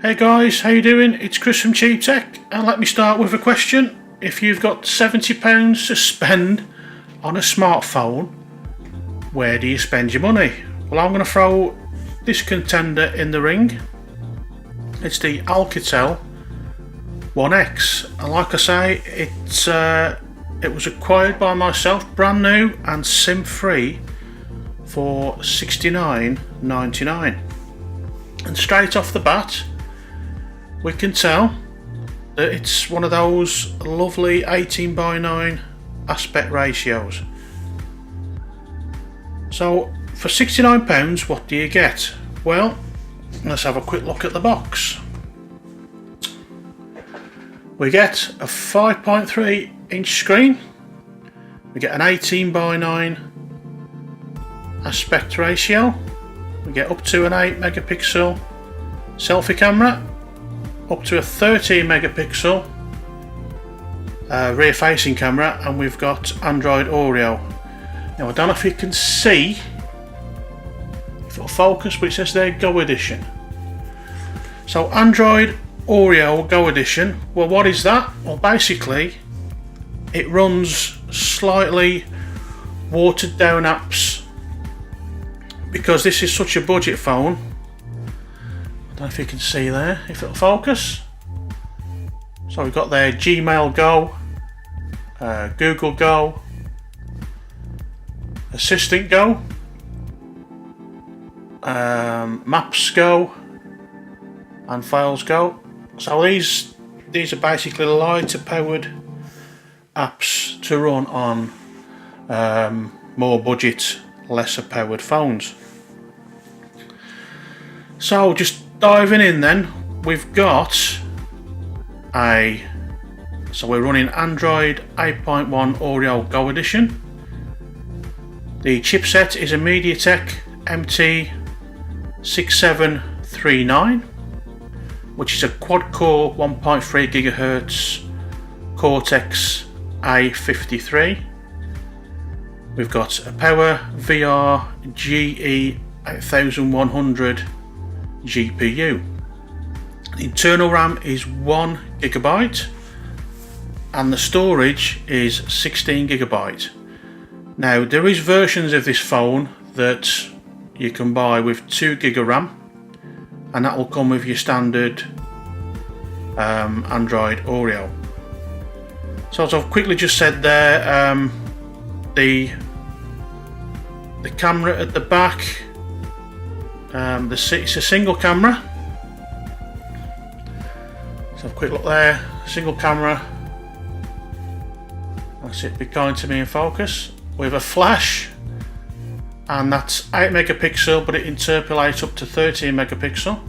Hey guys, how you doing? It's Chris from Cheap Tech, and let me start with a question. If you've got £70 to spend on a smartphone, where do you spend your money? Well, I'm going to throw this contender in the ring. It's the Alcatel One X, and like I say, it was acquired by myself, brand new and SIM free, for $69.99. And straight off the bat, we can tell that it's one of those lovely 18:9 aspect ratios. So for £69, what do you get? Well, let's have a quick look at the box. We get a 5.3 inch screen, we get an 18:9 aspect ratio, we get up to an 8 megapixel selfie camera, up to a 13 megapixel rear facing camera, and we've got Android Oreo. Now I don't know if you can see, if it'll focus, but it says there Go Edition. So Android Oreo Go Edition, well, what is that? Well, basically it runs slightly watered down apps, because this is such a budget phone. I don't know if you can see there, if it'll focus. So we've got there Gmail Go, Google Go, Assistant Go, Maps Go, and Files Go. So these are basically lighter powered apps to run on more budget, lesser powered phones. So just diving in then, we've got so we're running Android 8.1 Oreo Go Edition. The chipset is a MediaTek MT6739, which is a quad-core 1.3 GHz Cortex A53. We've got a Power VR GE8100 GPU. The internal RAM is 1 GB and the storage is 16 GB. Now there is versions of this phone that you can buy with 2 GB RAM, and that will come with your standard Android Oreo. So as I've quickly just said there, the camera at the back, it's a single camera. So have a quick look there, single camera. That's it, be kind to me in focus. With a flash, and that's 8 megapixel, but it interpolates up to 13 megapixel,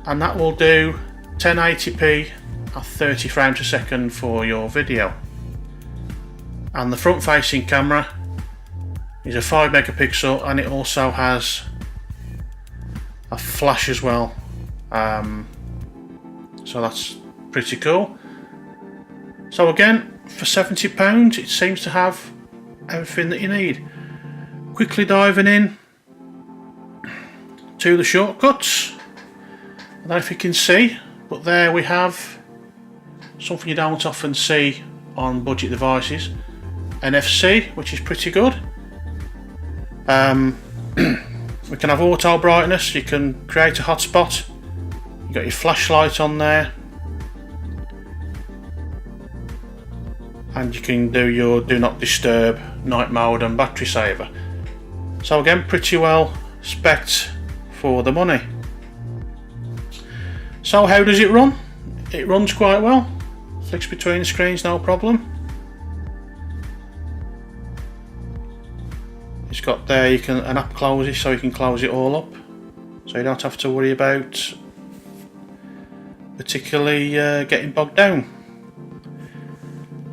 and that will do 1080p at 30 frames a second for your video. And the front facing camera is a 5 megapixel, and it also has a flash as well, so that's pretty cool. So again, for £70 it seems to have everything that you need. Quickly diving in to the shortcuts, I don't know if you can see, but there we have something you don't often see on budget devices, NFC, which is pretty good. We can have auto brightness, you can create a hotspot, you've got your flashlight on there, and you can do your do not disturb, night mode and battery saver. So again, pretty well spec'd for the money. So how does it run? It runs quite well, flicks between the screens no problem. It's got there an app closes, so you can close it all up, so you don't have to worry about particularly getting bogged down.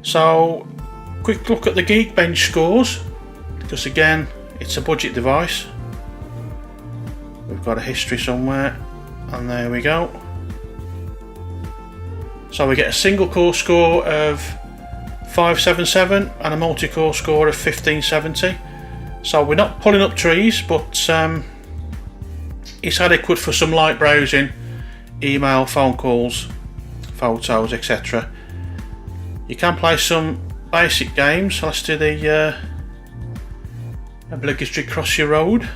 So quick look at the Geekbench scores, because again it's a budget device. We've got a history somewhere, and there we go. So we get a single core score of 577 and a multi-core score of 1570. So we're not pulling up trees, but it's adequate for some light browsing email, phone calls, photos, etc. You can play some basic games. So let's do the obligatory cross your road.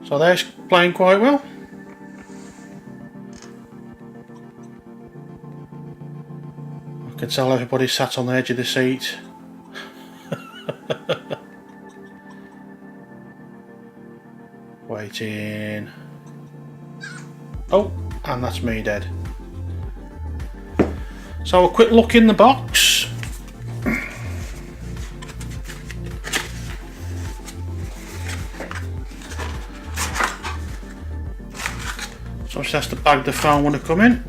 So they're playing quite well. I can tell everybody sat on the edge of the seat. Waiting. Oh, and that's me dead. So a quick look in the box. So just has to bag the phone when I come in.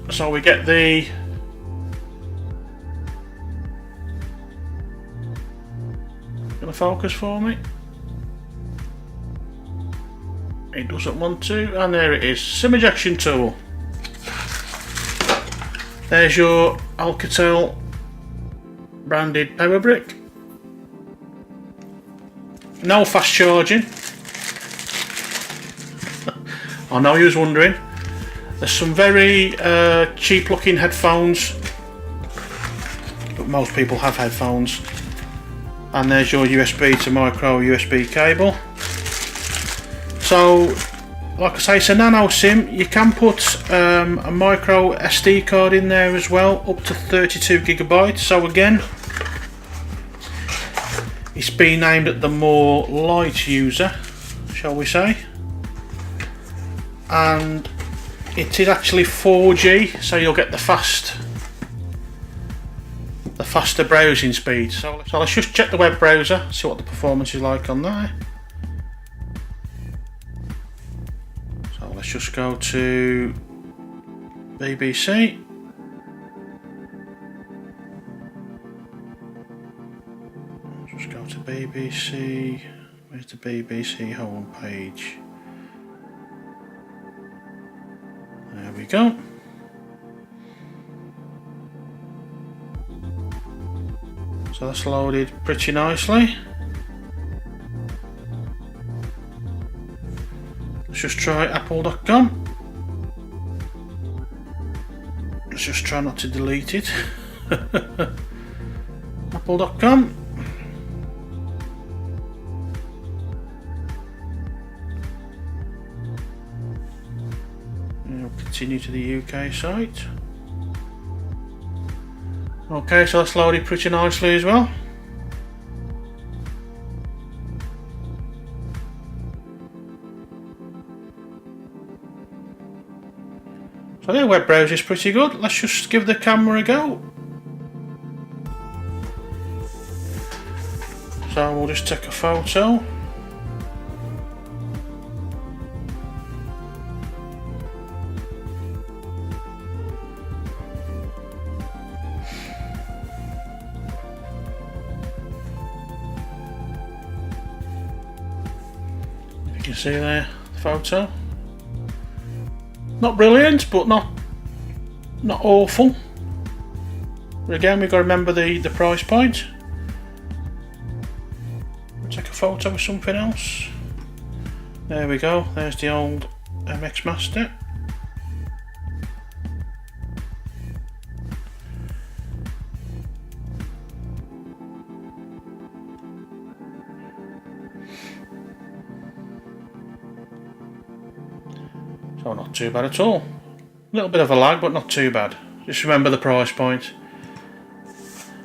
So we get the gonna focus for me. It doesn't want to, and there it is. SIM ejection tool. There's your Alcatel branded power brick. No fast charging. I know you was wondering. There's some very cheap looking headphones, but most people have headphones. And there's your USB to micro USB cable. So, like I say, it's a nano SIM. You can put a micro SD card in there as well, up to 32 gigabytes. So again, it's been aimed at the more light user, shall we say. And it is actually 4G, so you'll get the faster browsing speed. So let's just check the web browser, see what the performance is like on there. So let's just go to BBC. Just go to BBC. Where's the BBC home page? There we go. So that's loaded pretty nicely. Let's just try apple.com. Let's just try not to delete it. Apple.com. We'll continue to the UK site. Okay, so that's loaded pretty nicely as well. So the web browser is pretty good. Let's just give the camera a go. So we'll just take a photo. You can see there the photo. Not brilliant, but not awful. But again, we've got to remember the price point. We'll take a photo of something else. There we go. There's the old MX Master. So not too bad at all. A little bit of a lag, but not too bad. Just remember the price point.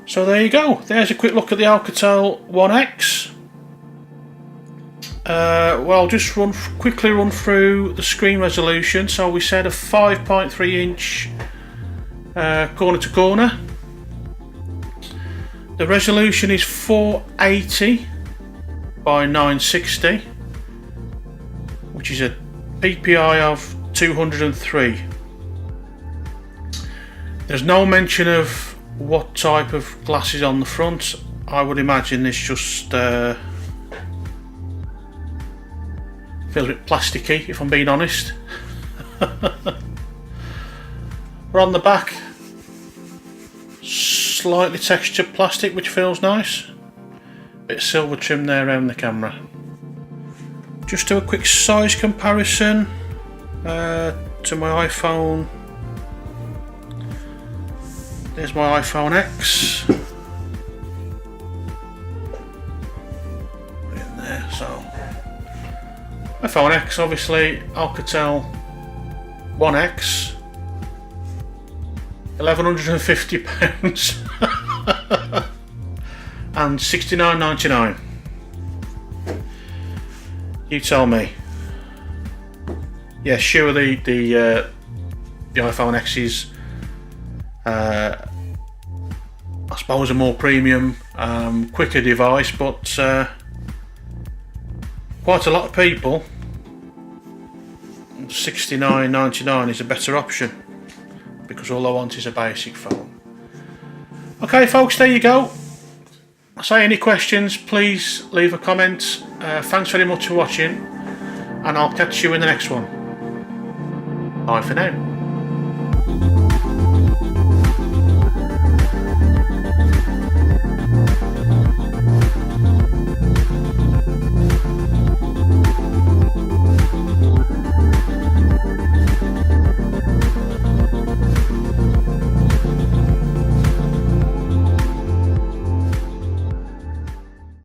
So there you go. There's a quick look at the Alcatel One X. Well, I'll just quickly run through the screen resolution. So we said a 5.3 inch corner to corner. The resolution is 480 by 960, which is a PPI of 203. There's no mention of what type of glass is on the front. I would imagine this just feels a bit plasticky, if I'm being honest. But on the back, Slightly textured plastic, which feels nice. Bit of silver trim there around the camera. Just do a quick size comparison to my iPhone. There's my iPhone X. In there, so iPhone X, obviously Alcatel 1X, £1,150 and £69.99. You tell me. Yeah, sure, the iPhone X is I suppose a more premium, quicker device, but quite a lot of people, £69.99 is a better option because all I want is a basic phone. Okay folks, there you go. Say any questions, please leave a comment. Thanks very much for watching, and I'll catch you in the next one. Bye for now.